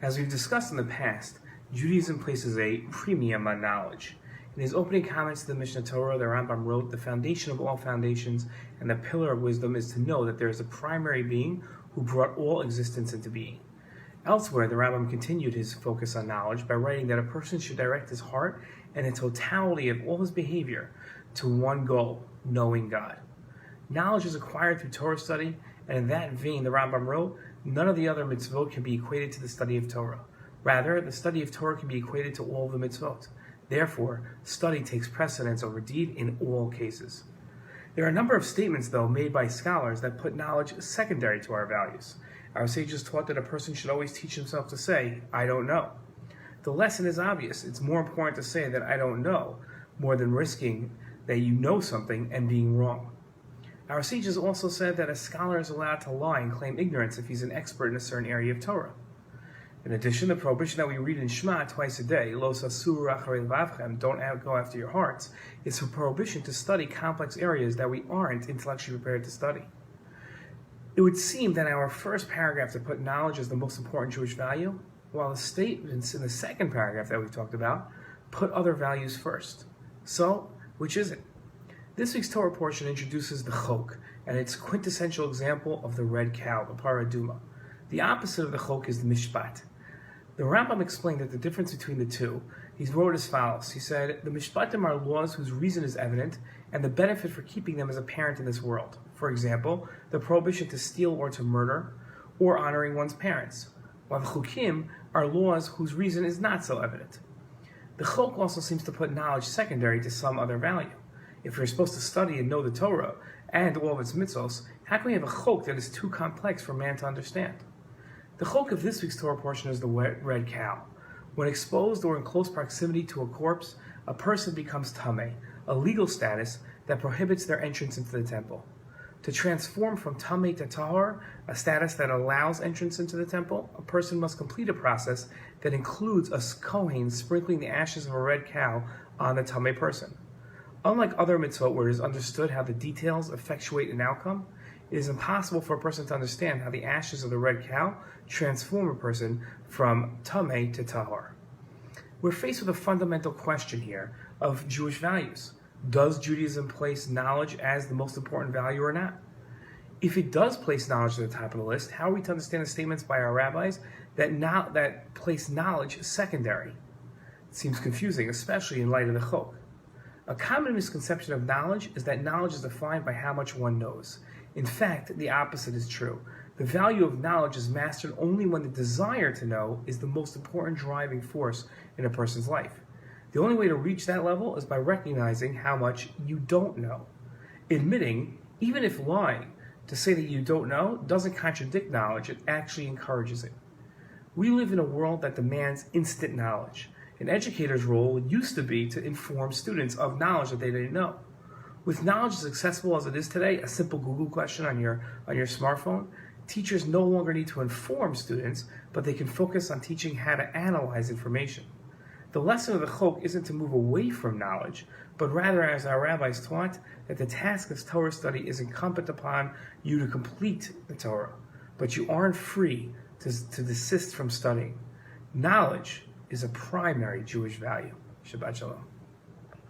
As we've discussed in the past, Judaism places a premium on knowledge. In his opening comments to the Mishnah Torah, the Rambam wrote, "The foundation of all foundations and the pillar of wisdom is to know that there is a primary being who brought all existence into being." Elsewhere, the Rambam continued his focus on knowledge by writing that a person should direct his heart and the totality of all his behavior to one goal, knowing God. Knowledge is acquired through Torah study, and in that vein, the Rambam wrote, "None of the other mitzvot can be equated to the study of Torah. Rather, the study of Torah can be equated to all of the mitzvot. Therefore, study takes precedence over deed in all cases." There are a number of statements, though, made by scholars that put knowledge secondary to our values. Our sages taught that a person should always teach himself to say, "I don't know." The lesson is obvious. It's more important to say that I don't know, more than risking that you know something and being wrong. Our sages also said that a scholar is allowed to lie and claim ignorance if he's an expert in a certain area of Torah. In addition, the prohibition that we read in Shema twice a day, "Lo sasur acharei levavchem," don't go after your hearts, is a prohibition to study complex areas that we aren't intellectually prepared to study. It would seem that our first paragraph to put knowledge as the most important Jewish value, while the statements in the second paragraph that we've talked about put other values first. So, which is it? This week's Torah portion introduces the chok and its quintessential example of the red cow, the paraduma. The opposite of the chok is the mishpat. The Rambam explained that the difference between the two, he wrote as follows. He said, "The mishpatim are laws whose reason is evident, and the benefit for keeping them is apparent in this world. For example, the prohibition to steal or to murder, or honoring one's parents. While the chukim are laws whose reason is not so evident." The chok also seems to put knowledge secondary to some other value. If we're supposed to study and know the Torah and all of its mitzvos, how can we have a chok that is too complex for man to understand? The chok of this week's Torah portion is the red cow. When exposed or in close proximity to a corpse, a person becomes tameh, a legal status that prohibits their entrance into the temple. To transform from tameh to tahor, a status that allows entrance into the temple, a person must complete a process that includes a kohen sprinkling the ashes of a red cow on the tameh person. Unlike other mitzvot where it is understood how the details effectuate an outcome, it is impossible for a person to understand how the ashes of the red cow transform a person from tameh to tahor. We're faced with a fundamental question here of Jewish values. Does Judaism place knowledge as the most important value or not? If it does place knowledge at the top of the list, how are we to understand the statements by our rabbis that place knowledge secondary? It seems confusing, especially in light of the chok. A common misconception of knowledge is that knowledge is defined by how much one knows. In fact, the opposite is true. The value of knowledge is mastered only when the desire to know is the most important driving force in a person's life. The only way to reach that level is by recognizing how much you don't know. Admitting, even if lying, to say that you don't know doesn't contradict knowledge, it actually encourages it. We live in a world that demands instant knowledge. An educator's role used to be to inform students of knowledge that they didn't know. With knowledge as accessible as it is today, a simple Google question on your smartphone, teachers no longer need to inform students, but they can focus on teaching how to analyze information. The lesson of the chok isn't to move away from knowledge, but rather, as our rabbis taught, that the task of Torah study is incumbent upon you to complete the Torah, but you aren't free to desist from studying. Knowledge is a primary Jewish value. Shabbat Shalom.